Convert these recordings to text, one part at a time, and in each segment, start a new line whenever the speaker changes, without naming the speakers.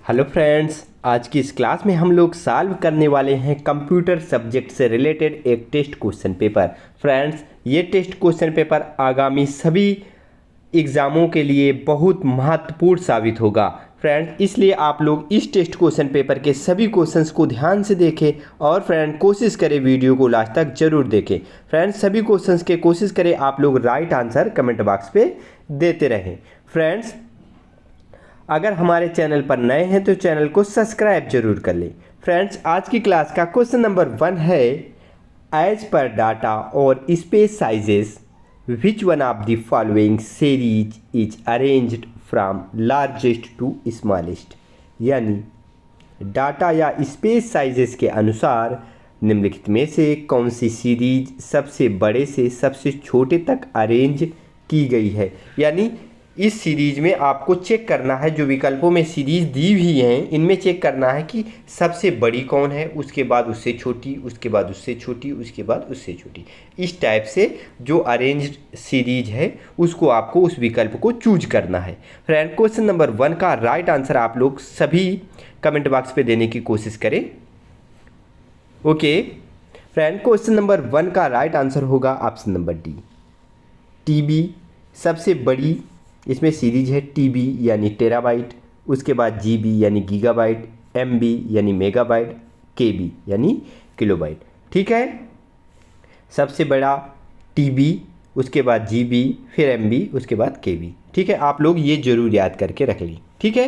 Hello friends, आज की इस क्लास में हम लोग सॉल्व करने वाले हैं कंप्यूटर सब्जेक्ट से रिलेटेड एक टेस्ट क्वेश्चन पेपर। फ्रेंड्स, ये टेस्ट क्वेश्चन पेपर आगामी सभी एग्ज़ामों के लिए बहुत महत्वपूर्ण साबित होगा। फ्रेंड्स, इसलिए आप लोग इस टेस्ट क्वेश्चन पेपर के सभी क्वेश्चंस को ध्यान से देखें और फ्रेंड कोशिश करें वीडियो को लास्ट तक जरूर देखें। फ्रेंड्स, सभी क्वेश्चंस के कोशिश करें आप लोग राइट आंसर कमेंट बॉक्स पे देते रहें। फ्रेंड्स, अगर हमारे चैनल पर नए हैं तो चैनल को सब्सक्राइब जरूर कर लें। फ्रेंड्स, आज की क्लास का क्वेश्चन नंबर 1 है, एज पर डाटा और space sizes which one of the following series is arranged from largest to smallest. यानी डाटा या स्पेस साइजेस के अनुसार निम्नलिखित में से कौन सी सीरीज सबसे बड़े से सबसे छोटे तक अरेंज की गई है। यानी इस सीरीज में आपको चेक करना है, जो विकल्पों में सीरीज दी हुई हैं इनमें चेक करना है कि सबसे बड़ी कौन है, उसके बाद उससे छोटी, उसके बाद उससे छोटी, उसके बाद उससे छोटी। इस टाइप से जो अरेंज्ड सीरीज है उसको आपको उस विकल्प को चूज करना है। फ्रेंड, क्वेश्चन नंबर 1 का राइट आंसर आप लोग सभी कमेंट बॉक्स पे देने की कोशिश करें। ओके फ्रेंड, क्वेश्चन नंबर 1 का राइट आंसर होगा ऑप्शन नंबर डी, टीबी। सबसे बड़ी इसमें सीरीज है टीबी यानी टेराबाइट, उसके बाद जीबी यानी गीगाबाइट, एमबी यानी मेगाबाइट, केबी यानी किलोबाइट। ठीक है, सबसे बड़ा टीबी, उसके बाद जीबी, फिर एमबी, उसके बाद केबी। ठीक है, आप लोग ये जरूर याद करके रख ली। ठीक है,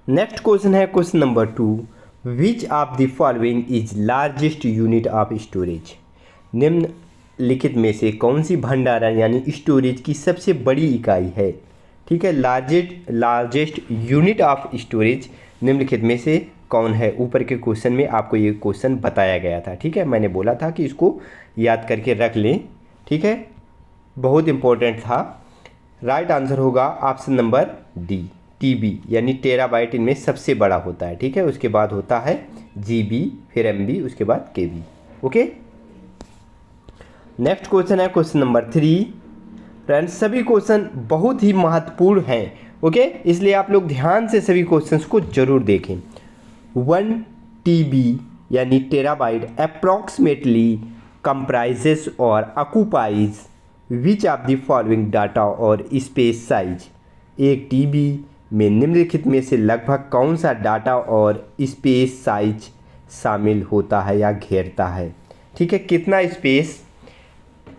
नेक्स्ट क्वेश्चन है question number 2, which of the following is largest unit of storage. निम्नलिखित में से कौन सी भंडारण यानी स्टोरेज की सबसे बड़ी इकाई है। ठीक है, लार्जेस्ट यूनिट ऑफ स्टोरेज निम्नलिखित में से कौन है। ऊपर के क्वेश्चन में आपको ये क्वेश्चन बताया गया था। ठीक है, मैंने बोला था कि इसको याद करके रख लें। ठीक है, बहुत इंपॉर्टेंट था। राइट आंसर होगा ऑप्शन नंबर डी, टीबी यानी टेराबाइट इनमें सबसे बड़ा होता है। ठीक है, उसके बाद होता है जीबी, फिर एमबी, उसके बाद केबी। ओके, नेक्स्ट क्वेश्चन है क्वेश्चन नंबर 3। फ्रेंड्स, सभी क्वेश्चन बहुत ही महत्वपूर्ण हैं। ओके, इसलिए आप लोग ध्यान से सभी क्वेश्चंस को जरूर देखें। 1 टीबी यानी टेराबाइट अप्रॉक्सीमेटली कंप्राइजेस और occupies which of the following data और स्पेस साइज। एक टीबी में निम्नलिखित में से लगभग कौन सा डाटा और स्पेस साइज शामिल होता है या घेरता है। ठीक है, कितना स्पेस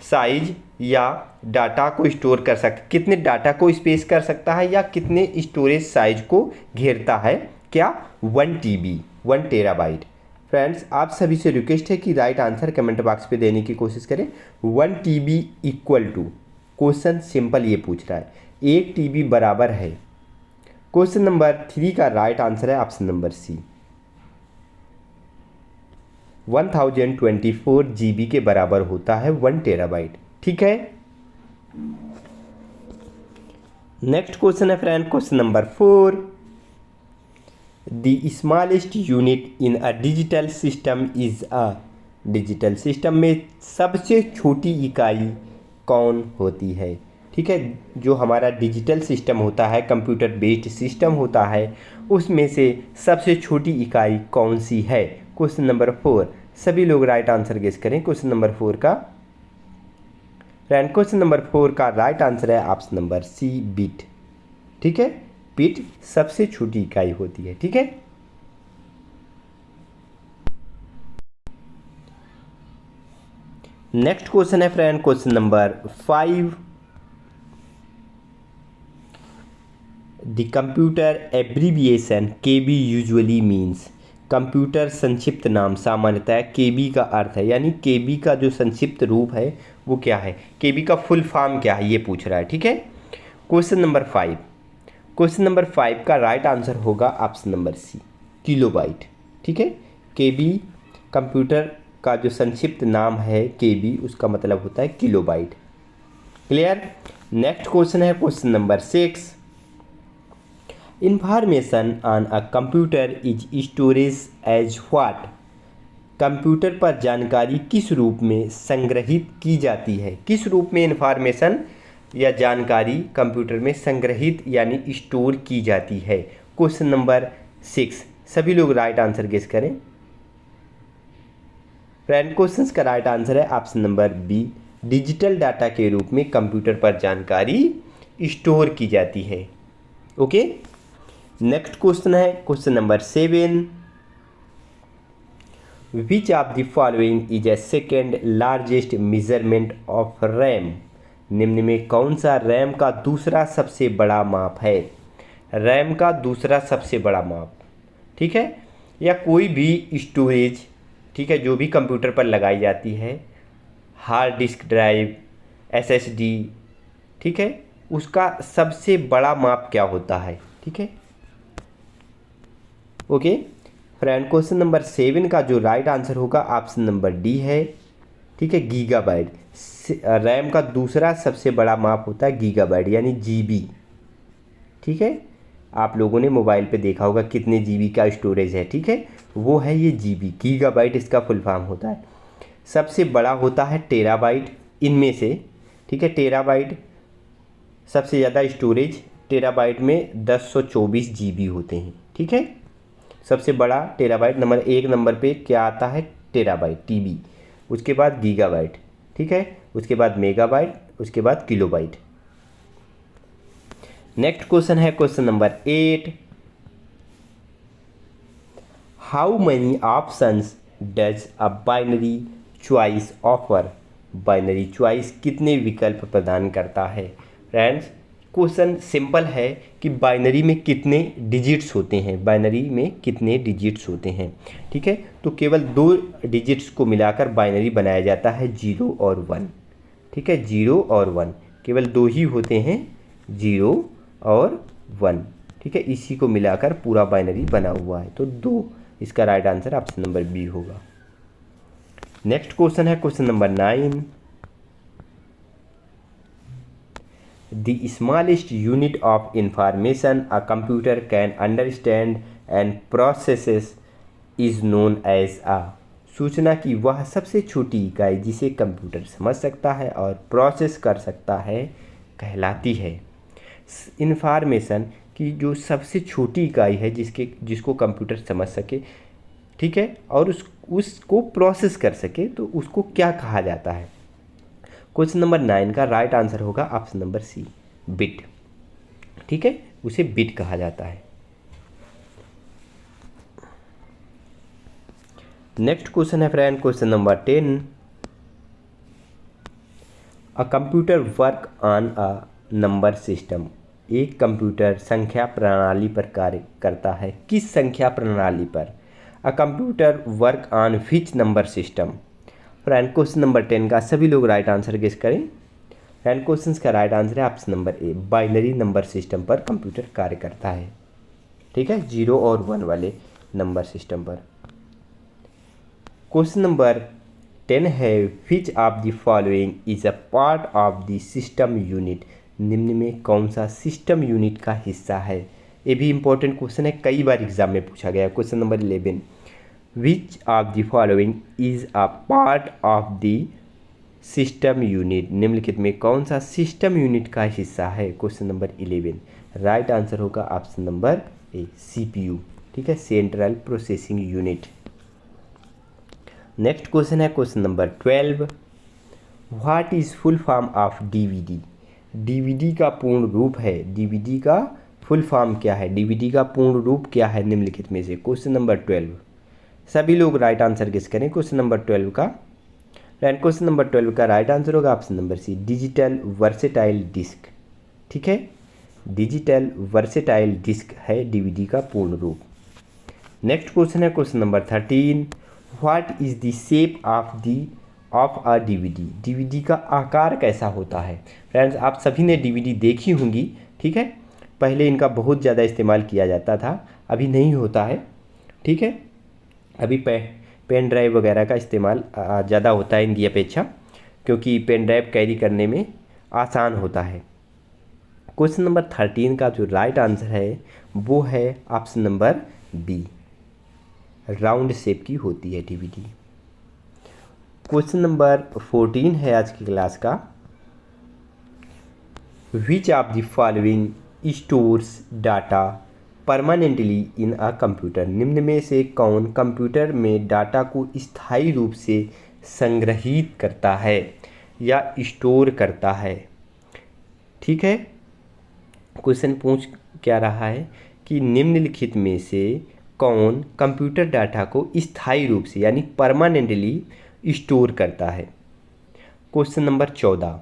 साइज या डाटा को स्टोर कर सकता, कितने डाटा को स्पेस कर सकता है या कितने स्टोरेज साइज को घेरता है। क्या 1 टीबी, 1 टेराबाइट। फ्रेंड्स, आप सभी से रिक्वेस्ट है कि राइट आंसर कमेंट बॉक्स पे देने की कोशिश करें। 1 TB equal to, question simple ये पूछ रहा है, 1 टीबी बराबर है। क्वेश्चन नंबर 3 का राइट आंसर है ऑप्शन नंबर सी, 1024 जीबी के बराबर होता है 1 टेराबाइट। ठीक है, नेक्स्ट क्वेश्चन है friend question number 4, the smallest unit in a digital system is a. Digital system में सबसे छोटी इकाई कौन होती है। ठीक है, जो हमारा डिजिटल सिस्टम होता है, कंप्यूटर बेस्ड सिस्टम होता है, उसमें से सबसे छोटी इकाई कौन सी है। क्वेश्चन नंबर 4, सभी लोग राइट आंसर गेस करें क्वेश्चन नंबर 4 का। फ्रेंड, क्वेश्चन नंबर 4 का राइट आंसर है ऑप्शन नंबर सी, बिट। ठीक है, बिट सबसे छोटी इकाई होती है। ठीक है, नेक्स्ट क्वेश्चन है friend question number 5, the computer abbreviation KB usually means. Computer संक्षिप्त नाम सामान्यतः केबी का अर्थ है, यानी केबी का जो संक्षिप्त रूप है वो क्या है, केबी का फुल फॉर्म क्या है ये पूछ रहा है। ठीक है, क्वेश्चन नंबर 5, क्वेश्चन नंबर 5 का राइट आंसर होगा ऑप्शन नंबर सी, किलोबाइट। ठीक है, केबी कंप्यूटर का जो संक्षिप्त नाम है केबी, उसका मतलब होता है किलोबाइट। क्लियर। नेक्स्ट क्वेश्चन है question number 6, information on a computer is storage as what. Computer पर जानकारी किस रूप में संग्रहित की जाती है। किस रूप में इंफॉर्मेशन या जानकारी कंप्यूटर में संग्रहित यानी स्टोर की जाती है। क्वेश्चन नंबर 6, सभी लोग राइट आंसर गेस करें। फ्रेंड, क्वेश्चन का राइट आंसर है option number B, digital data के रूप में कंप्यूटर पर जानकारी स्टोर की जाती है। ओके, नेक्स्ट क्वेश्चन है question number 7, which of the following is a second largest measurement of RAM. निम्न में कौन सा रैम का दूसरा सबसे बड़ा माप है। रैम का दूसरा सबसे बड़ा माप, ठीक है, या कोई भी स्टोरेज, ठीक है, जो भी कंप्यूटर पर लगाई जाती है, हार्ड डिस्क ड्राइव, एसएसडी, ठीक है, उसका सबसे बड़ा माप क्या होता है। ठीक है, ओके फ्रेंड, क्वेश्चन नंबर 7 का जो राइट आंसर होगा ऑप्शन नंबर डी है। ठीक है, गीगाबाइट। रैम का दूसरा सबसे बड़ा माप होता है गीगाबाइट यानी जीबी। ठीक है, आप लोगों ने मोबाइल पे देखा होगा कितने जीबी का स्टोरेज है। ठीक है, वो है ये जीबी, गीगाबाइट इसका फुल फॉर्म होता है। सबसे बड़ा होता है टेराबाइट इनमें से। ठीक है, टेराबाइट सबसे ज़्यादा स्टोरेज, टेराबाइट में 1024 जीबी होते हैं। ठीक है, सबसे बड़ा टेराबाइट, नंबर 1 नंबर पे क्या आता है, टेराबाइट टीबी, उसके बाद गीगाबाइट, ठीक है, उसके बाद मेगाबाइट, उसके बाद किलोबाइट। नेक्स्ट क्वेश्चन है question number 8, how many options does a binary choice offer. Binary choice कितने विकल्प प्रदान करता है। फ्रेंड्स, क्वेश्चन सिंपल है कि बाइनरी में कितने डिजिट्स होते हैं, बाइनरी में कितने डिजिट्स होते हैं। ठीक है, तो केवल 2 डिजिट्स को मिलाकर बाइनरी बनाया जाता है, 0 और 1। ठीक है, 0 और 1 केवल 2 ही होते हैं, 0 और 1। ठीक है, इसी को मिलाकर पूरा बाइनरी बना हुआ है, तो 2, इसका right answer option number B होगा। नेक्स्ट क्वेश्चन है question number 9, the smallest unit of information a computer can understand and processes is known as a। सूचना की वह सबसे छोटी इकाई जिसे कंप्यूटर समझ सकता है और प्रोसेस कर सकता है कहलाती है। इंफॉर्मेशन की जो सबसे छोटी इकाई है जिसको कंप्यूटर समझ सके, ठीक है, और उसको प्रोसेस कर सके, तो उसको क्या कहा जाता है। क्वेश्चन नंबर 9 का राइट आंसर होगा ऑप्शन नंबर सी, बिट। ठीक है, उसे बिट कहा जाता है। नेक्स्ट क्वेश्चन है friend question number 10, a computer work on a number system. एक कंप्यूटर संख्या प्रणाली पर कार्य करता है, किस संख्या प्रणाली पर। A computer work on which number system. Friend, question number 10 का सभी लोग राइट आंसर गेस करें। फ्रेंड, क्वेश्चन का राइट आंसर है ऑप्शन नंबर ए, बाइनरी नंबर सिस्टम पर कंप्यूटर कार्य करता है। ठीक है, 0 और 1 वाले नंबर सिस्टम पर। क्वेश्चन नंबर 10 है, which of the following is a part of the system unit. निम्न में कौन सा सिस्टम यूनिट का हिस्सा है। ये भी इंपॉर्टेंट क्वेश्चन है, कई बार एग्जाम में पूछा गया है। Question number 11, which of the following is a part of the system unit. निम्नलिखित में कौन सा सिस्टम यूनिट का हिस्सा है। क्वेश्चन नंबर 11, राइट आंसर होगा ऑप्शन नंबर ए, सीपीयू। ठीक है, central processing unit. Next question है question number 12, what is full form of DVD. DVD का पूर्ण रूप है, डीवीडी का फुल फॉर्म क्या है, डीवीडी का पूर्ण रूप क्या है निम्नलिखित में से। क्वेश्चन नंबर 12, सभी लोग राइट आंसर गेस करें। क्वेश्चन नंबर 12 का फ्रेंड, क्वेश्चन नंबर 12 का राइट आंसर होगा option number C, digital versatile disc. ठीक है, डिजिटल वर्सेटाइल डिस्क है डीवीडी का पूर्ण रूप। नेक्स्ट क्वेश्चन है question number 13, what is the shape of a DVD. DVD का आकार कैसा होता है। फ्रेंड्स, आप सभी ने डीवीडी देखी होंगी। ठीक है, पहले इनका बहुत ज़्यादा इस्तेमाल किया जाता था, अभी नहीं होता है। ठीक है, अभी पेन ड्राइव वगैरह का इस्तेमाल ज़्यादा होता है इनकी अपेक्षा, क्योंकि पेन ड्राइव कैरी करने में आसान होता है। क्वेश्चन नंबर 13 का जो राइट आंसर है वो है option number B, round shape की होती है डीवीडी। क्वेश्चन नंबर 14 है आज की क्लास का, विच of the following stores data permanently in a computer, निम्न में से कौन कंप्यूटर में डाटा को स्थायी रूप से संग्रहित करता है या स्टोर करता है। ठीक है, क्वेश्चन पूछ क्या रहा है कि निम्नलिखित में से कौन कंप्यूटर डाटा को स्थायी रूप से यानी परमानेंटली स्टोर करता है। क्वेश्चन नंबर 14,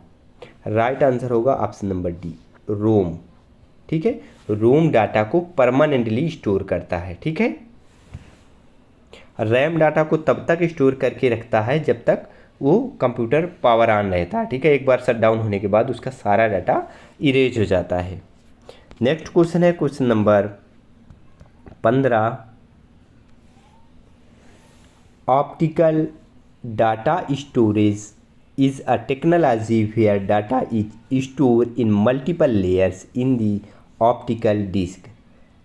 राइट आंसर होगा ऑप्शन नंबर डी, रोम। ठीक है, रोम डाटा को परमानेंटली स्टोर करता है। ठीक है, रैम डाटा को तब तक स्टोर करके रखता है जब तक वो कंप्यूटर पावर ऑन रहता है। ठीक है, एक बार शट डाउन होने के बाद उसका सारा डाटा इरेज हो जाता है। नेक्स्ट क्वेश्चन है question number 15, optical data storage is a technology where data is stored in multiple layers in the optical disc।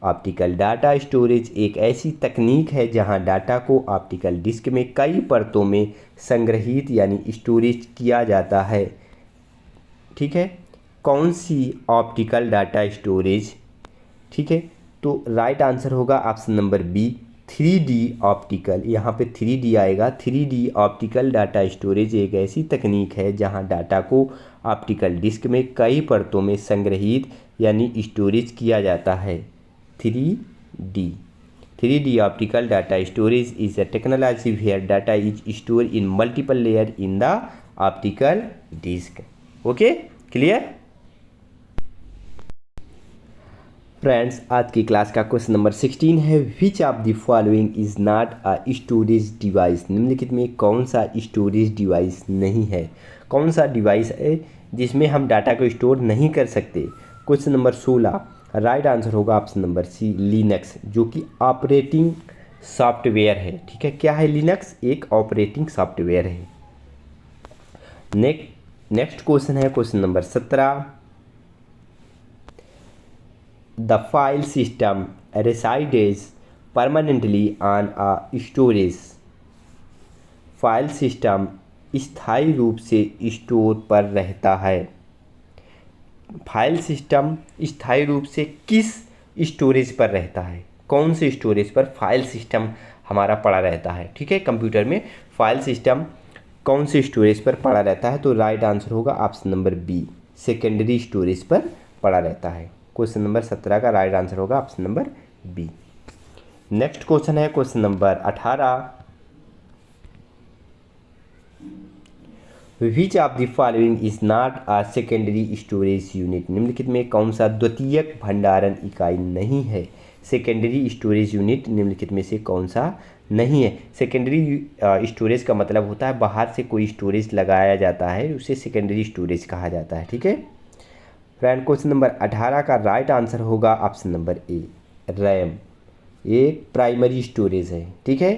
Optical data storage एक ऐसी तकनीक है जहां डाटा को ऑप्टिकल डिस्क में कई परतों में संग्रहित यानी स्टोरेज किया जाता है। ठीक है, कौन सी ऑप्टिकल डाटा स्टोरेज। ठीक है, तो राइट आंसर होगा option number B, 3D optical. यहाँ पे 3D आएगा। 3D ऑप्टिकल डाटा स्टोरेज एक ऐसी तकनीक है जहाँ डाटा को ऑप्टिकल डिस्क में कई परतों में संग्रहित यानी स्टोरेज किया जाता है। 3D optical data storage is a technology where data is store in multiple layer in the optical disc. Okay, clear friends. आज की क्लास का क्वेश्चन नंबर 16 है, which of the following is not a storage device, निम्नलिखित में कौन सा storage device नहीं है। कौन सा डिवाइस है जिसमें हम डाटा को स्टोर नहीं कर सकते। क्वेश्चन नंबर 16, राइट आंसर होगा ऑप्शन नंबर सी, लिनक्स, जो कि ऑपरेटिंग सॉफ्टवेयर है। ठीक है, क्या है लिनक्स, एक ऑपरेटिंग सॉफ्टवेयर है। नेक्स्ट क्वेश्चन है question number 17, the file system resides permanently on a storage। File system स्थायी रूप से स्टोर पर रहता है। फाइल सिस्टम स्थायी रूप से किस स्टोरेज पर रहता है, कौन से स्टोरेज पर फाइल सिस्टम हमारा पड़ा रहता है। ठीक है, कंप्यूटर में फाइल सिस्टम कौन से स्टोरेज पर पड़ा रहता है, तो राइट आंसर होगा option number B, secondary storage पर पड़ा रहता है। क्वेश्चन नंबर 17 का राइट आंसर होगा option number B. Next question है question number 18, which of the following is not a secondary storage unit, निम्नलिखित में कौन सा द्वितीयक भंडारण इकाई नहीं है। सेकेंडरी स्टोरेज यूनिट निम्नलिखित में से कौन सा नहीं है। सेकेंडरी स्टोरेज का मतलब होता है बाहर से कोई स्टोरेज लगाया जाता है, उसे सेकेंडरी स्टोरेज कहा जाता है। ठीक है फ्रेंड, क्वेश्चन नंबर 18 का राइट आंसर होगा ऑप्शन नंबर ए, रैम। एक प्राइमरी स्टोरेज है। ठीक है,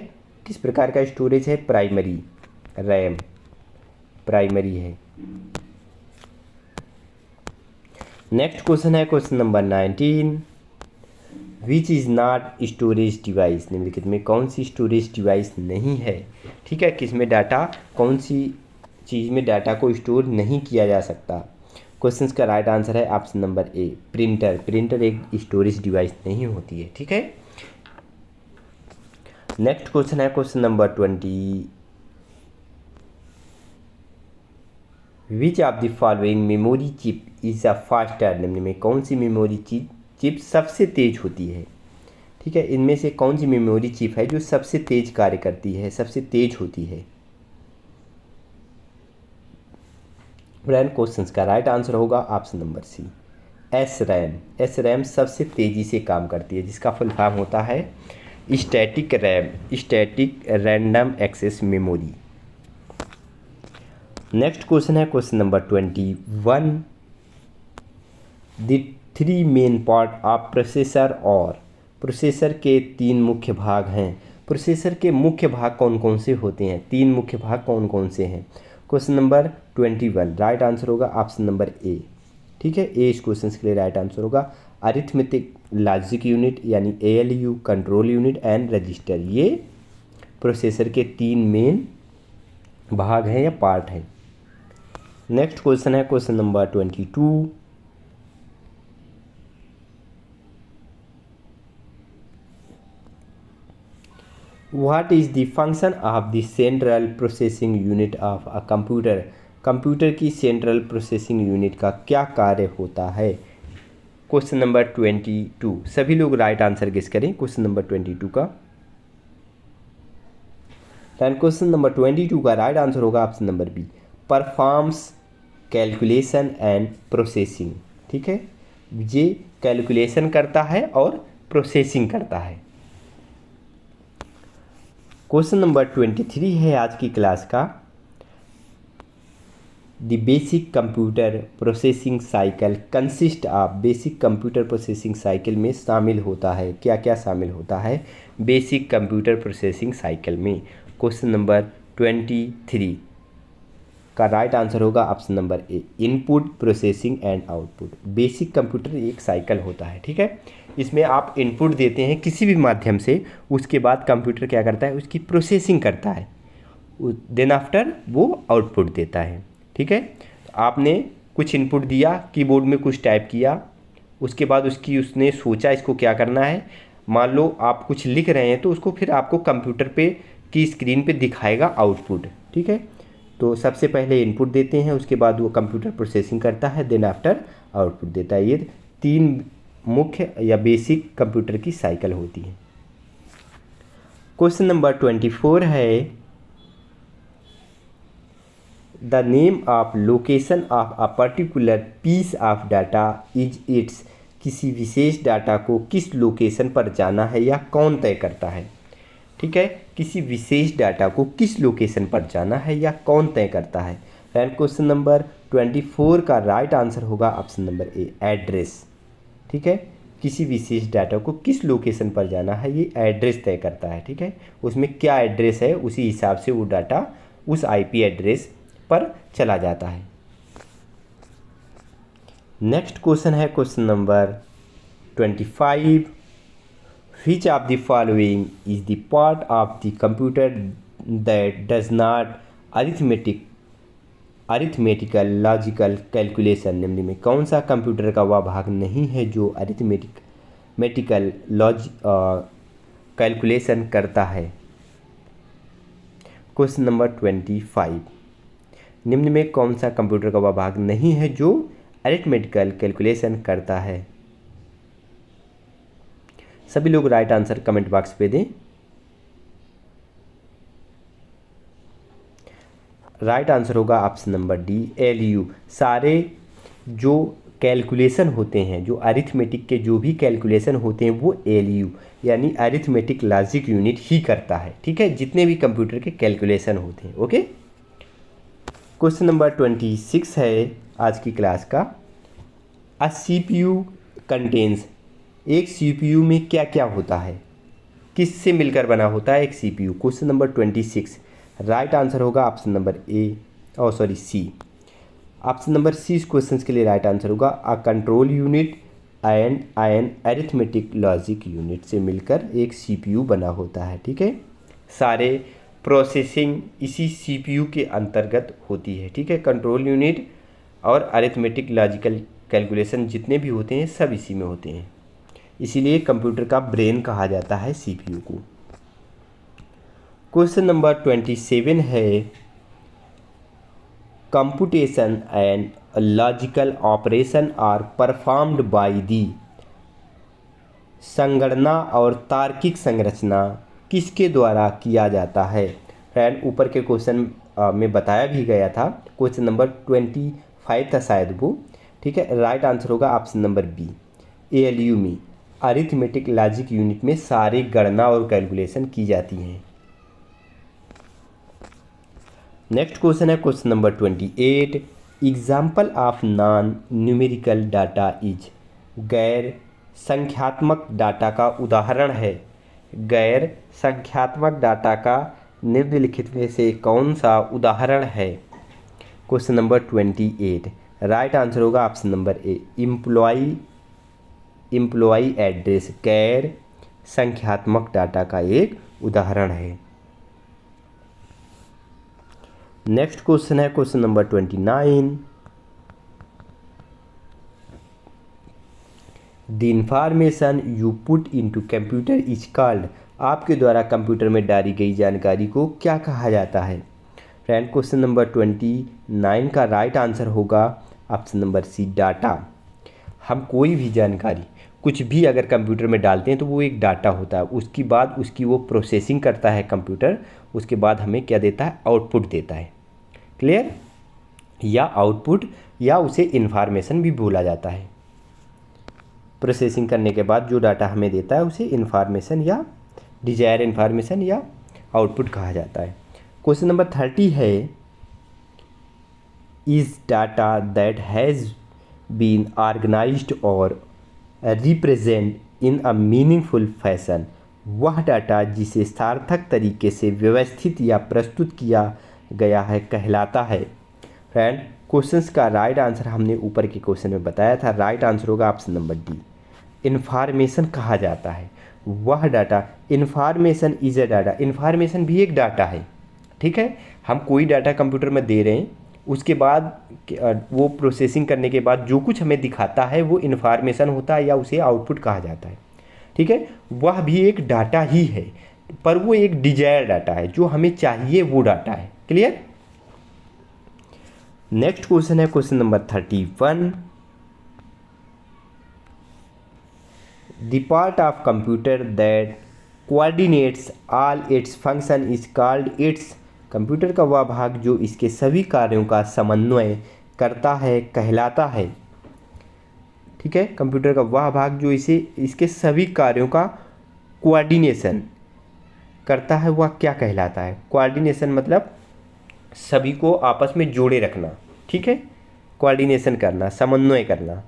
किस प्रकार का स्टोरेज है, प्राइमरी, रैम प्राइमरी है। नेक्स्ट क्वेश्चन है question number 19, which is not storage device, निम्नलिखित में कौन सी स्टोरेज डिवाइस नहीं है। ठीक है, किसमें डाटा, कौन सी चीज़ में डाटा को स्टोर नहीं किया जा सकता। क्वेश्चन का राइट आंसर है ऑप्शन नंबर ए, प्रिंटर। प्रिंटर एक स्टोरेज डिवाइस नहीं होती है। ठीक है, नेक्स्ट क्वेश्चन है question number 20, which of the following memory chip is a faster, निम्न में कौन सी मेमोरी चिप सबसे तेज होती है। ठीक है, इनमें से कौन सी मेमोरी चिप है जो सबसे तेज कार्य करती है, सबसे तेज होती है। फ्रेंड, क्वेश्चन का राइट आंसर होगा option number C, S RAM. S RAM सबसे तेज़ी से काम करती है, जिसका फुल फॉर्म होता है static RAM, static random access memory. Next question है question number 21, the 3 main part of processor, और प्रोसेसर के 3 मुख्य भाग हैं। प्रोसेसर के मुख्य भाग कौन कौन से होते हैं, 3 मुख्य भाग कौन कौन से हैं। क्वेश्चन नंबर 21 राइट आंसर होगा ऑप्शन नंबर ए। ठीक है, ए इस क्वेश्चन के लिए राइट आंसर होगा। अरिथमेटिक लॉजिक यूनिट यानी ALU, control unit and register, ये प्रोसेसर के 3 मेन भाग हैं या पार्ट हैं। नेक्स्ट क्वेश्चन है question number 22, what is the function of the central processing unit of a computer. Computer की सेंट्रल प्रोसेसिंग यूनिट का क्या कार्य होता है। Question number 22। सभी लोग राइट आंसर गेस करें क्वेश्चन नंबर 22 का। एंड क्वेश्चन नंबर 22 का राइट आंसर होगा option number B, performs calculation and processing. ठीक है, ये कैलकुलेशन करता है और प्रोसेसिंग करता है। क्वेश्चन नंबर 23 है आज की क्लास का। The basic computer processing cycle consist of. Basic computer processing cycle में शामिल होता है, क्या क्या शामिल होता है बेसिक कंप्यूटर प्रोसेसिंग साइकिल में। क्वेश्चन नंबर 23 का राइट आंसर होगा option number A, input processing and output. Basic computer एक साइकिल होता है, ठीक है, इसमें आप इनपुट देते हैं किसी भी माध्यम से, उसके बाद कंप्यूटर क्या करता है, उसकी प्रोसेसिंग करता है, देन आफ्टर वो आउटपुट देता है। ठीक है, आपने कुछ इनपुट दिया, कीबोर्ड में कुछ टाइप किया, उसके बाद उसने सोचा इसको क्या करना है। मान लो आप कुछ लिख रहे हैं तो उसको फिर आपको कंप्यूटर पे की स्क्रीन पे दिखाएगा आउटपुट। ठीक है, तो सबसे पहले इनपुट देते हैं, उसके बाद वो कंप्यूटर प्रोसेसिंग करता है, देन आफ्टर आउटपुट देता है। ये 3 मुख्य या बेसिक कंप्यूटर की साइकिल होती है। क्वेश्चन नंबर 24 है, the name of location of a particular piece of data is its. किसी विशेष डाटा को किस लोकेशन पर जाना है या कौन तय करता है। ठीक है, किसी विशेष डाटा को किस लोकेशन पर जाना है या कौन तय करता है। एंड क्वेश्चन नंबर 24 का राइट आंसर होगा ऑप्शन नंबर ए, एड्रेस। ठीक है, किसी विशेष डाटा को किस लोकेशन पर जाना है ये एड्रेस तय करता है। ठीक है, उसमें क्या एड्रेस है उसी हिसाब से वो डाटा उस आईपी एड्रेस पर चला जाता है। नेक्स्ट क्वेश्चन है question number 25। Which of the following is the part of the computer that does not arithmetical logical calculation. निम्न में कौन सा कंप्यूटर का वह भाग नहीं है जो अरिथमेटिकल कैलकुलेशन करता है। Question number 25। निम्न में कौन सा कंप्यूटर का वह भाग नहीं है जो अरिथमेटिकल कैलकुलेशन करता है। सभी लोग राइट आंसर कमेंट बॉक्स पे दें। राइट आंसर होगा ऑप्शन नंबर डी, एलयू। सारे जो कैलकुलेशन होते हैं, जो अरिथमेटिक के जो भी कैलकुलेशन होते हैं वो एलयू यानी अरिथमेटिक लॉजिक यूनिट ही करता है। ठीक है, जितने भी कंप्यूटर के कैलकुलेशन होते हैं। ओके, क्वेश्चन नंबर 26 है आज की क्लास का। अ सीपीयू कंटेन्स। एक सीपीयू में क्या क्या होता है, किससे मिलकर बना होता है एक CPU. Question number 26 right answer होगा option number A, C. Option number C इस क्वेश्चन के लिए राइट आंसर होगा a control unit and an arithmetic logic unit से मिलकर एक सीपीयू बना होता है। ठीक है, सारे प्रोसेसिंग इसी सीपीयू के अंतर्गत होती है। ठीक है, कंट्रोल यूनिट और अरिथमेटिक लॉजिकल कैलकुलेशन जितने भी होते हैं सब इसी में होते हैं, इसीलिए कंप्यूटर का ब्रेन कहा जाता है सीपीयू को। क्वेश्चन नंबर 27 है, computation and logical operation are performed by the. संगणना और तार्किक संरचना किसके द्वारा किया जाता है। फ्रेंड, ऊपर के क्वेश्चन में बताया भी गया था, क्वेश्चन नंबर 25 था शायद वो। ठीक है, राइट आंसर होगा ऑप्शन नंबर बी, एएलयू में अरिथमेटिक लॉजिक यूनिट में सारी गणना और कैलकुलेशन की जाती हैं। नेक्स्ट क्वेश्चन है question number 28। Example of non numerical data is. गैर संख्यात्मक डाटा का उदाहरण है। गैर संख्यात्मक डाटा का निम्नलिखित में से कौन सा उदाहरण है। क्वेश्चन नंबर 28 राइट आंसर होगा ऑप्शन नंबर ए, एम्प्लॉई एड्रेस गैर संख्यात्मक डाटा का एक उदाहरण है। नेक्स्ट क्वेश्चन है question number 29। The information you put into computer is called. आपके द्वारा कंप्यूटर में डाली गई जानकारी को क्या कहा जाता है? फ्रेंड, क्वेश्चन नंबर 29 का राइट आंसर होगा ऑप्शन नंबर सी, डाटा। हम कोई भी जानकारी कुछ भी अगर कंप्यूटर में डालते हैं तो वो एक डाटा होता है, उसके बाद उसकी वो प्रोसेसिंग करता है कंप्यूटर, उसके बाद हमें क्या देता है? आउटपुट देता है। क्लियर? या आउटपुट या उसे इन्फॉर्मेशन भी बोला जाता है। प्रोसेसिंग करने के बाद जो डाटा हमें देता है उसे इन्फॉर्मेशन या डिजायर इन्फॉर्मेशन या आउटपुट कहा जाता है। क्वेश्चन नंबर 30 है, is data that has been organized और represent in a meaningful fashion, वह डाटा जिसे सार्थक तरीके से व्यवस्थित या प्रस्तुत किया गया है कहलाता है। फ्रेंड, क्वेश्चंस का राइट आंसर हमने ऊपर के क्वेश्चन में बताया था, राइट आंसर होगा ऑप्शन नंबर डी, इन्फॉर्मेशन कहा जाता है वह data. Information is a data, information भी एक डाटा है। ठीक है, हम कोई डाटा कंप्यूटर में दे रहे हैं, उसके बाद वो प्रोसेसिंग करने के बाद जो कुछ हमें दिखाता है वो इन्फॉर्मेशन होता है या उसे आउटपुट कहा जाता है। ठीक है, वह भी एक डाटा ही है, पर वो एक डिजायर डाटा है, जो हमें चाहिए वो डाटा है। क्लियर? नेक्स्ट क्वेश्चन है question number 31, the part of computer that coordinates all its function is called its, computer का वह भाग जो इसके सभी कार्यों का समन्वय करता है कहलाता है। ठीक है, कंप्यूटर का वह भाग जो इसके सभी कार्यों का कोऑर्डिनेशन करता है वह क्या कहलाता है? कोऑर्डिनेशन मतलब सभी को आपस में जोड़े रखना। ठीक है, कोऑर्डिनेशन करना, समन्वय करना।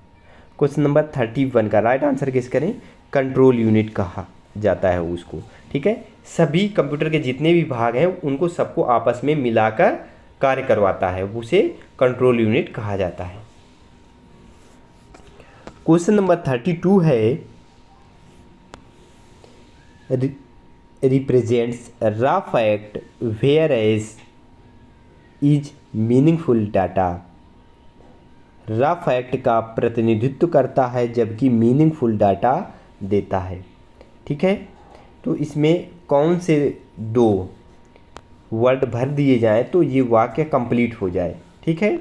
क्वेश्चन नंबर 31 का राइट आंसर किस करें? कंट्रोल यूनिट कहा जाता है उसको। ठीक है, सभी कंप्यूटर के जितने भी भाग हैं उनको सबको आपस में मिलाकर कार्य करवाता है, उसे कंट्रोल यूनिट कहा जाता है। क्वेश्चन नंबर 32 है, represents raw fact whereas is meaningful data, raw fact का प्रतिनिधित्व करता है जबकि मीनिंगफुल डाटा देता है। ठीक है, तो इसमें कौन से दो वर्ड भर दिए जाएं तो ये वाक्य कंप्लीट हो जाए। ठीक है,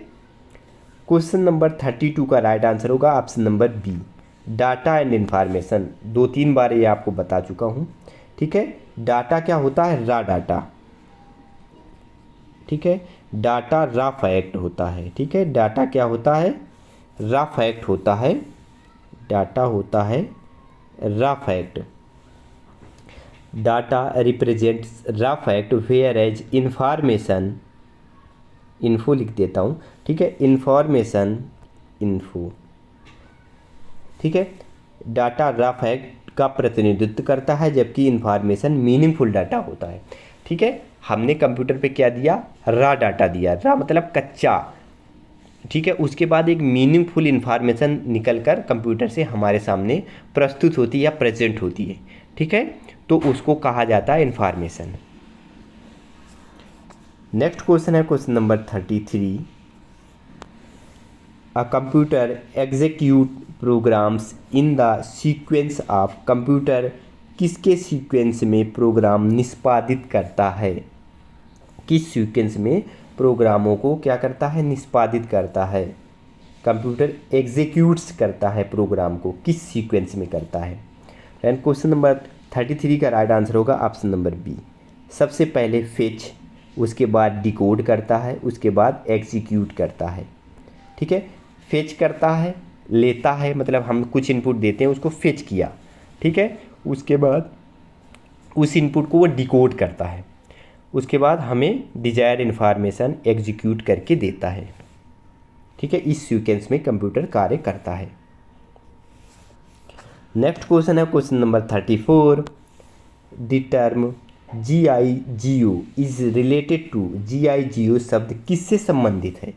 क्वेश्चन नंबर 32 का राइट आंसर होगा option number B, data and information. 2-3 बार ये आपको बता चुका हूँ। ठीक है, डाटा क्या होता है? Raw data. ठीक है, डाटा रॉ फैक्ट होता है। ठीक है, डाटा क्या होता है? रॉ फैक्ट होता है, डाटा होता है raw fact. Data represents raw fact whereas information, info लिख देता हूँ। ठीक है, इंफॉर्मेशन इन्फो। ठीक है, डाटा रॉ फैक्ट का प्रतिनिधित्व करता है जबकि इंफॉर्मेशन मीनिंगफुल डाटा होता है। ठीक है, हमने कंप्यूटर पे क्या दिया? रॉ डाटा दिया, रॉ मतलब कच्चा। ठीक है, उसके बाद एक मीनिंगफुल इन्फॉर्मेशन निकलकर कंप्यूटर से हमारे सामने प्रस्तुत होती है या प्रेजेंट होती है। ठीक है, तो उसको कहा जाता है इन्फॉर्मेशन। नेक्स्ट क्वेश्चन है question number 33, a computer execute programs in the sequence of, computer किसके सीक्वेंस में प्रोग्राम निष्पादित करता है? किस सीक्वेंस में प्रोग्रामों को क्या करता है? निष्पादित करता है। कंप्यूटर एग्जीक्यूट्स करता है प्रोग्राम को, किस सीक्वेंस में करता है? एंड क्वेश्चन नंबर 33 का राइट आंसर होगा ऑप्शन नंबर बी, सबसे पहले फेच, उसके बाद डिकोड करता है, उसके बाद एग्जीक्यूट करता है। ठीक है, फेच करता है, लेता है, मतलब हम कुछ इनपुट देते हैं उसको फेच किया। ठीक है, उसके बाद उस इनपुट को वो डिकोड करता है, उसके बाद हमें डिजायर इन्फॉर्मेशन एग्जीक्यूट करके देता है। ठीक है, इस सीक्वेंस में कंप्यूटर कार्य करता है। नेक्स्ट क्वेश्चन है question number 34, the term GIGO is related to, GIGO शब्द किससे संबंधित है?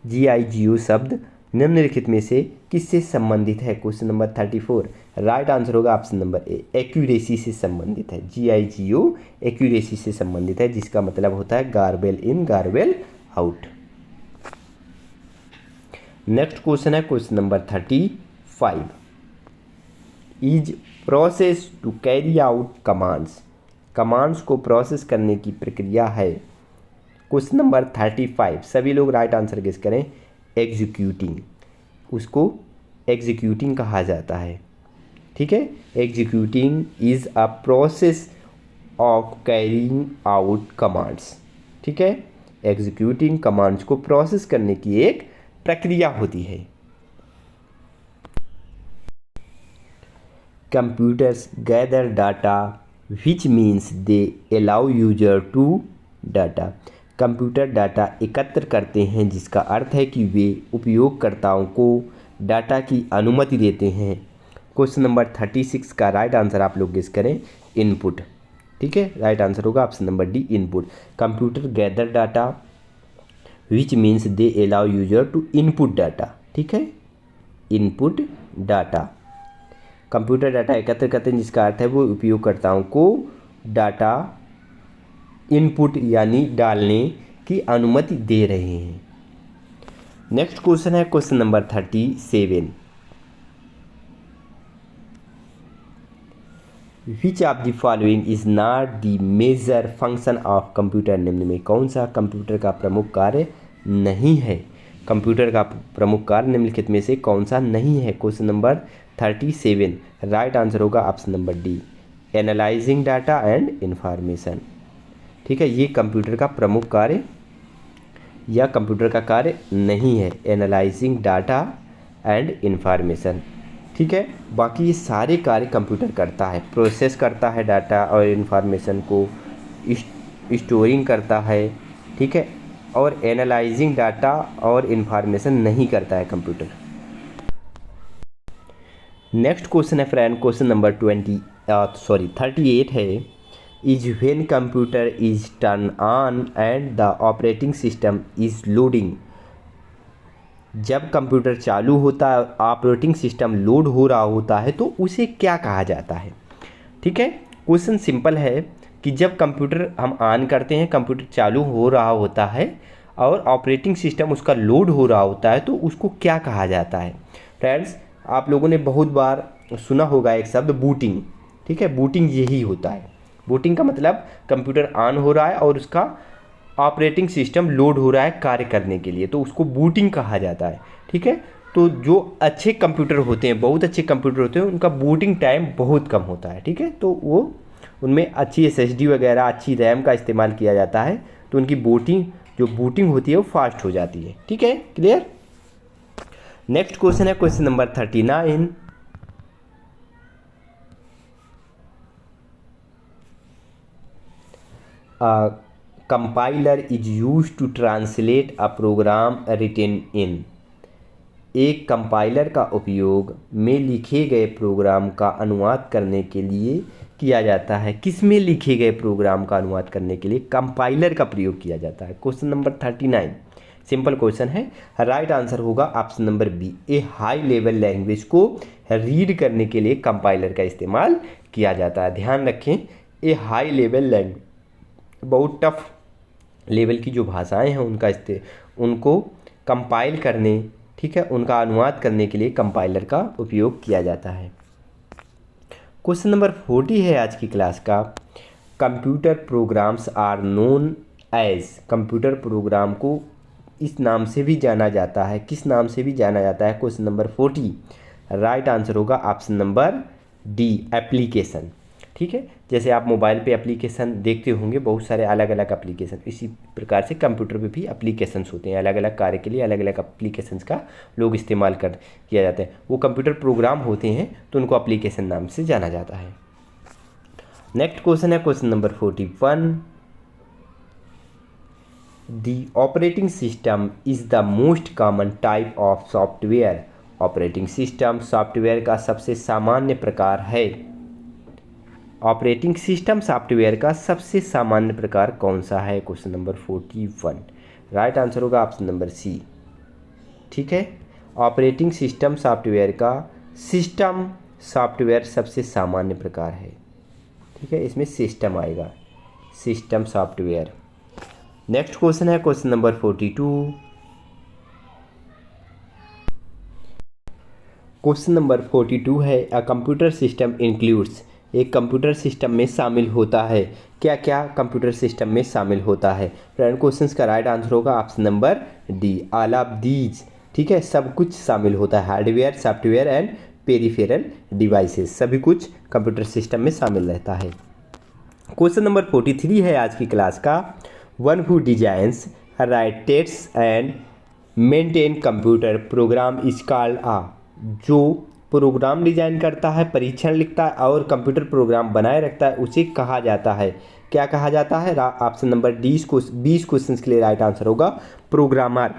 GIGO शब्द निम्नलिखित में से किससे संबंधित है? क्वेश्चन नंबर 34 राइट आंसर होगा ऑप्शन नंबर ए, एक्यूरेसी से संबंधित है। GIGO एक्यूरेसी से संबंधित है, जिसका मतलब होता है garbage in garbage out. Next question है question number 35, is process to carry out commands commands को प्रोसेस करने की प्रक्रिया है। क्वेश्चन नंबर 35, सभी लोग राइट आंसर गेस करें। एग्जीक्यूटिंग, उसको एग्जीक्यूटिंग कहा जाता है। ठीक है, executing is a process of carrying out commands. ठीक है, एग्जीक्यूटिंग कमांड्स को प्रोसेस करने की एक प्रक्रिया होती है। Computers gather data which means they allow user to data. Computer data एकत्र करते हैं जिसका अर्थ है कि वे उपयोगकर्ताओं को डाटा की अनुमति देते हैं। क्वेश्चन नंबर 36 का राइट आंसर आप लोग गेस करें। इनपुट। ठीक है, राइट आंसर होगा option number D, input. Computer gather data which means they allow user to input data. ठीक है, इनपुट डाटा। कंप्यूटर डाटा एकत्र करते हैं जिसका अर्थ है वो उपयोगकर्ताओं को डाटा इनपुट यानी डालने की अनुमति दे रहे हैं। नेक्स्ट क्वेश्चन है question number 37। Which of the following is not the major function of computer. निम्न में कौन सा कंप्यूटर का प्रमुख कार्य नहीं है। कंप्यूटर का प्रमुख कार्य निम्नलिखित में से कौन सा नहीं है। क्वेश्चन नंबर 37, राइट आंसर होगा option number D, analysing data and information. ठीक है, ये कंप्यूटर का प्रमुख कार्य या कंप्यूटर का कार्य नहीं है, एनालाइजिंग डाटा एंड इंफॉर्मेशन। ठीक है, बाकी ये सारे कार्य कंप्यूटर करता है, प्रोसेस करता है डाटा और इंफॉर्मेशन को, स्टोरिंग करता है। ठीक है, और एनालाइजिंग डाटा और इंफॉर्मेशन नहीं करता है कंप्यूटर। नेक्स्ट क्वेश्चन है फ्रेंड, क्वेश्चन नंबर 38 है। Is when computer is turn on and the operating system is loading. जब कंप्यूटर चालू होता है, ऑपरेटिंग सिस्टम लोड हो रहा होता है, तो उसे क्या कहा जाता है। ठीक है, क्वेश्चन सिंपल है कि जब कंप्यूटर हम ऑन करते हैं, कंप्यूटर चालू हो रहा होता है और ऑपरेटिंग सिस्टम उसका लोड हो रहा होता है, तो उसको क्या कहा जाता है। फ्रेंड्स, आप लोगों ने बहुत बार सुना होगा एक शब्द बूटिंग। ठीक है, बूटिंग यही होता है। बूटिंग का मतलब कंप्यूटर ऑन हो रहा है और उसका ऑपरेटिंग सिस्टम लोड हो रहा है कार्य करने के लिए, तो उसको बूटिंग कहा जाता है। ठीक है, तो जो अच्छे कंप्यूटर होते हैं, बहुत अच्छे कंप्यूटर होते हैं, उनका बूटिंग टाइम बहुत कम होता है। ठीक है, तो वो उनमें अच्छी SSD वगैरह, अच्छी रैम का इस्तेमाल किया जाता है, तो उनकी बूटिंग होती है वो फास्ट हो जाती है। ठीक है, क्लियर। नेक्स्ट क्वेश्चन है question number 39। Compiler is use to translate a program written in. एक कंपाइलर का उपयोग में लिखे गए प्रोग्राम का अनुवाद करने के लिए किया जाता है। किस में लिखे गए प्रोग्राम का अनुवाद करने के लिए कंपाइलर का प्रयोग किया जाता है। क्वेश्चन नंबर 39 सिंपल क्वेश्चन है, राइट आंसर होगा ऑप्शन नंबर बी, ए हाई लेवल लैंग्वेज को रीड करने के लिए कंपाइलर का इस्तेमाल किया जाता है। ध्यान रखें, ए हाई लेवल लैंग्वेज, बहुत टफ लेवल की जो भाषाएं हैं उनको कंपाइल करने, ठीक है, उनका अनुवाद करने के लिए कंपाइलर का उपयोग किया जाता है। क्वेश्चन नंबर 40 है आज की क्लास का। Computer programs are known as. Computer program को इस नाम से भी जाना जाता है, किस नाम से भी जाना जाता है। क्वेश्चन नंबर 40, राइट आंसर होगा ऑप्शन नंबर डी, एप्लीकेशन। ठीक है, जैसे आप मोबाइल पे एप्लीकेशन देखते होंगे, बहुत सारे अलग अलग एप्लीकेशन, इसी प्रकार से कंप्यूटर पे भी एप्लीकेशंस होते हैं। अलग अलग कार्य के लिए अलग अलग एप्लीकेशंस का लोग इस्तेमाल किया जाता है। वो कंप्यूटर प्रोग्राम होते हैं तो उनको एप्लीकेशन नाम से जाना जाता है। नेक्स्ट क्वेश्चन है question number 41। The operating system is the most common type of software. Operating system software का सबसे सामान्य प्रकार है। ऑपरेटिंग सिस्टम सॉफ्टवेयर का सबसे सामान्य प्रकार कौन सा है। क्वेश्चन नंबर 41, राइट आंसर होगा ऑप्शन नंबर सी। ठीक है, ऑपरेटिंग सिस्टम सॉफ्टवेयर का सिस्टम सॉफ्टवेयर सबसे सामान्य प्रकार है। ठीक है, इसमें सिस्टम आएगा, सिस्टम सॉफ्टवेयर। नेक्स्ट क्वेश्चन है क्वेश्चन नंबर 42। क्वेश्चन नंबर 42 है, अ कंप्यूटर सिस्टम इंक्लूड्स। एक कंप्यूटर सिस्टम में शामिल होता है? क्या क्या कंप्यूटर सिस्टम में शामिल होता है? फ्रेंड क्वेश्चंस का राइट आंसर होगा option number D, all of these. ठीक है, सब कुछ शामिल होता है, hardware, software and peripheral devices, सभी कुछ कंप्यूटर सिस्टम में शामिल रहता है। क्वेश्चन नंबर 43 है आज की क्लास का। One who designs, write test and maintain computer program is called आ। जो प्रोग्राम डिजाइन करता है, परीक्षण लिखता है और कंप्यूटर प्रोग्राम बनाए रखता है, उसे कहा जाता है? क्या कहा जाता है? ऑप्शन नंबर डी, 20 क्वेश्चन के लिए राइट आंसर होगा प्रोग्रामर।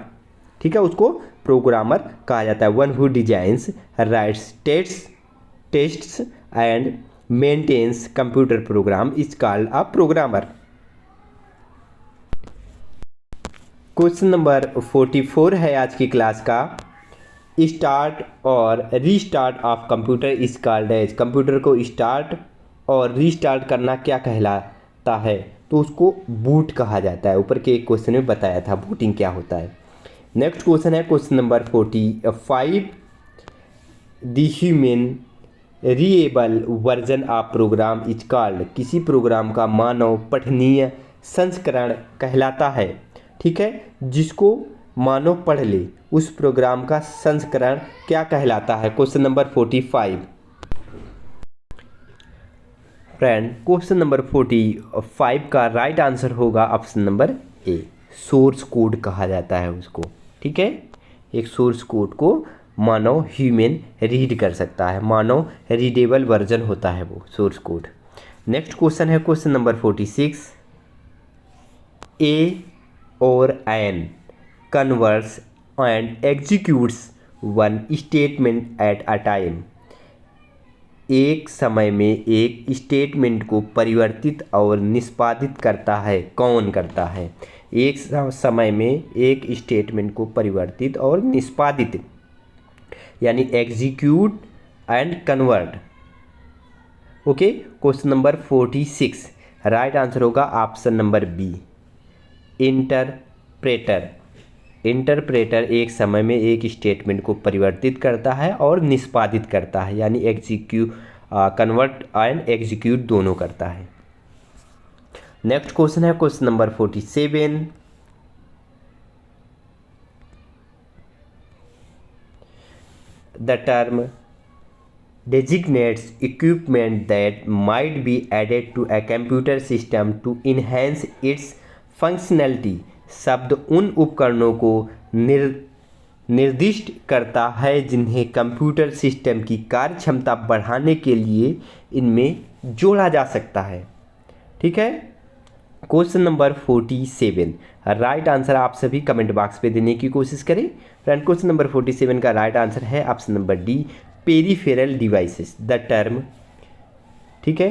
ठीक है, उसको प्रोग्रामर कहा जाता है। One who designs, writes tests and maintains computer program is called a programmer. Question number 44 है आज की क्लास का। स्टार्ट और restart of computer is called as. Computer को स्टार्ट और रीस्टार्ट करना क्या कहलाता है? तो उसको बूट कहा जाता है। ऊपर के एक क्वेश्चन में बताया था बूटिंग क्या होता है। नेक्स्ट क्वेश्चन है question number 45। The human readable version of program is called. किसी प्रोग्राम का मानव पठनीय संस्करण कहलाता है। ठीक है, जिसको मानव पढ़ ले उस प्रोग्राम का संस्करण क्या कहलाता है? Question number 45। Friend question number 45 का राइट आंसर होगा ऑप्शन नंबर ए, सोर्स कोड कहा जाता है उसको। ठीक है, एक सोर्स कोड को मानव ह्यूमन रीड कर सकता है, मानव रीडेबल वर्जन होता है वो सोर्स कोड। नेक्स्ट क्वेश्चन है क्वेश्चन नंबर 46। ए और an converts and executes one statement at a time. एक समय में एक स्टेटमेंट को परिवर्तित और निष्पादित करता है, कौन करता है? एक समय में एक स्टेटमेंट को परिवर्तित और निष्पादित, यानी execute and convert. Okay, question number 46 right answer होगा option number B, interpreter. Interpreter एक समय में एक स्टेटमेंट को परिवर्तित करता है और निष्पादित करता है, यानी कन्वर्ट एंड एग्जीक्यूट दोनों करता है। नेक्स्ट क्वेश्चन है question number 47। The term designates equipment that might be added to a computer system to enhance its functionality। शब्द उन उपकरणों को निर्दिष्ट करता है जिन्हें कंप्यूटर सिस्टम की कार्यक्षमता बढ़ाने के लिए इनमें जोड़ा जा सकता है। ठीक है, क्वेश्चन नंबर 47 राइट आंसर आप सभी कमेंट बॉक्स पे देने की कोशिश करें। फ्रेंड क्वेश्चन नंबर 47 का राइट आंसर है option number D, peripheral devices. The term, ठीक है,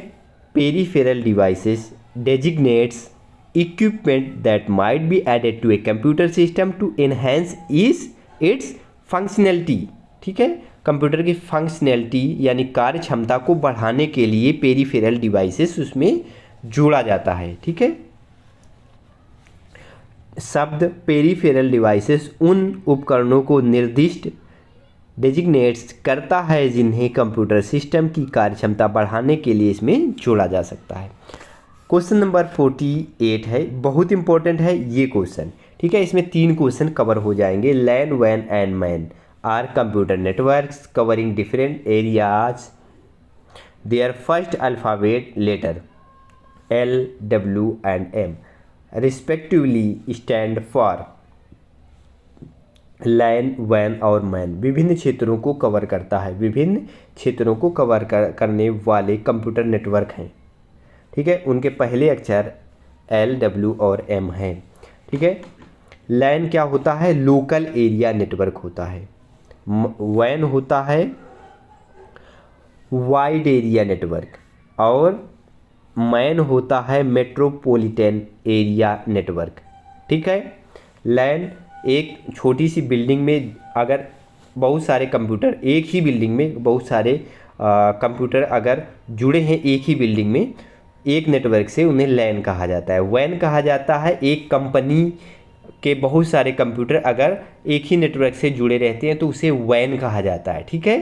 peripheral devices designates equipment that might be added to a computer system to enhance its functionality. ठीक है, कंप्यूटर की फंक्शनैलिटी यानी कार्य क्षमता को बढ़ाने के लिए पेरीफेरल डिवाइसेस उसमें जोड़ा जाता है। ठीक है, शब्द पेरीफेरल डिवाइसेस उन उपकरणों को निर्दिष्ट डेजिग्नेट्स करता है जिन्हें कंप्यूटर सिस्टम की कार्यक्षमता बढ़ाने के लिए इसमें जोड़ा जा सकता है। क्वेश्चन नंबर 48 है, बहुत इंपॉर्टेंट है ये क्वेश्चन। ठीक है, इसमें 3 क्वेश्चन कवर हो जाएंगे। लैन, वैन and MAN are computer networks covering different areas. Their first alphabet letter L, W and M respectively stand for। LAN, वैन और मैन विभिन्न क्षेत्रों को कवर करता है, विभिन्न क्षेत्रों को कवर करने वाले कंप्यूटर नेटवर्क हैं। ठीक है, उनके पहले अक्षर L, W और M हैं। ठीक है, लैन क्या होता है? लोकल एरिया नेटवर्क होता है। वैन होता है वाइड एरिया नेटवर्क और मैन होता है मेट्रोपॉलिटन एरिया नेटवर्क। ठीक है, लैन एक छोटी सी बिल्डिंग में अगर बहुत सारे कंप्यूटर, एक ही बिल्डिंग में बहुत सारे कंप्यूटर अगर जुड़े हैं एक ही बिल्डिंग में एक नेटवर्क से, उन्हें लैन कहा जाता है। वैन कहा जाता है एक कंपनी के बहुत सारे कंप्यूटर अगर एक ही नेटवर्क से जुड़े रहते हैं तो उसे वैन कहा जाता है। ठीक है,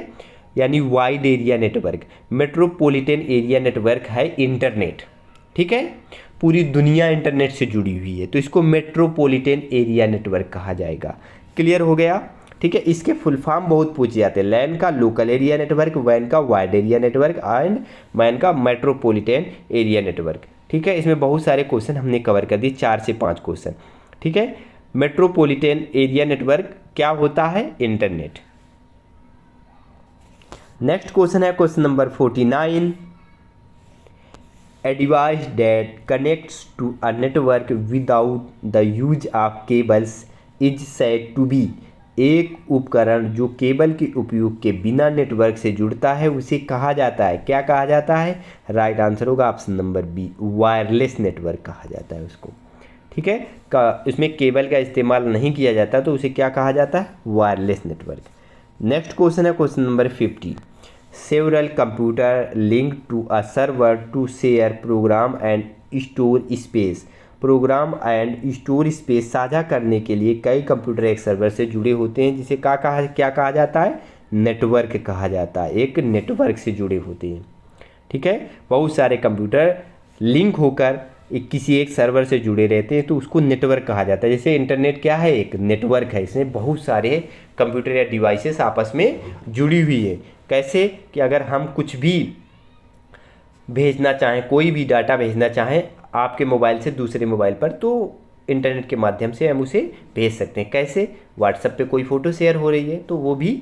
यानी wide area network. Metropolitan area network है इंटरनेट, ठीक है, पूरी दुनिया इंटरनेट से जुड़ी हुई है, तो इसको मेट्रोपॉलिटन एरिया नेटवर्क कहा जाएगा। क्लियर हो गया, ठीक है। इसके फुल फॉर्म बहुत पूछे जाते हैं, लैन का लोकल एरिया नेटवर्क, वैन का wide area network and man का मेट्रोपॉलिटन एरिया नेटवर्क, ठीक है। इसमें बहुत सारे क्वेश्चन हमने कवर कर दिए, 4 से 5 क्वेश्चन, ठीक है। मेट्रोपॉलिटन एरिया नेटवर्क क्या होता है? इंटरनेट। नेक्स्ट क्वेश्चन है question number 49। A device that connects to a network without the use of cables is said to be। एक उपकरण जो केबल के उपयोग के बिना नेटवर्क से जुड़ता है उसे कहा जाता है, क्या कहा जाता है? राइट आंसर होगा option number B, wireless network कहा जाता है उसको, ठीक है। इसमें केबल का इस्तेमाल नहीं किया जाता तो उसे क्या कहा जाता है? Wireless network. नेक्स्ट क्वेश्चन है question number 50। Several computer linked to a server to share program and store space। Program and store space साझा करने के लिए कई कंप्यूटर एक सर्वर से जुड़े होते हैं, जिसे क्या कहा जाता है? नेटवर्क कहा जाता है, एक नेटवर्क से जुड़े होते हैं, ठीक है। बहुत सारे कंप्यूटर लिंक होकर किसी एक सर्वर से जुड़े रहते हैं तो उसको नेटवर्क कहा जाता है। जैसे इंटरनेट क्या है? एक नेटवर्क है, इसमें बहुत सारे कंप्यूटर या डिवाइसेस आपस में जुड़ी हुई है। कैसे कि अगर हम कुछ भी भेजना चाहें, कोई भी डाटा भेजना चाहें आपके मोबाइल से दूसरे मोबाइल पर, तो इंटरनेट के माध्यम से हम उसे भेज सकते हैं। कैसे? व्हाट्सएप पे कोई फ़ोटो शेयर हो रही है तो वो भी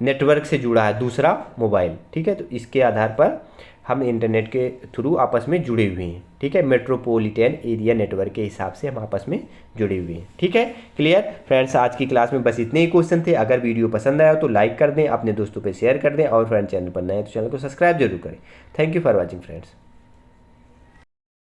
नेटवर्क से जुड़ा है, दूसरा मोबाइल, ठीक है। तो इसके आधार पर हम इंटरनेट के थ्रू आपस में जुड़े हुए हैं, ठीक है। मेट्रोपॉलिटन एरिया नेटवर्क के हिसाब से हम आपस में जुड़े हुए हैं, ठीक है। क्लियर फ्रेंड्स, आज की क्लास में बस इतने ही क्वेश्चन थे। अगर वीडियो पसंद आया तो लाइक कर दें, अपने दोस्तों पे शेयर कर दें, और फ्रेंड चैनल पर नए हैं तो चैनल को सब्सक्राइब जरूर करें। Thank you for watching friends.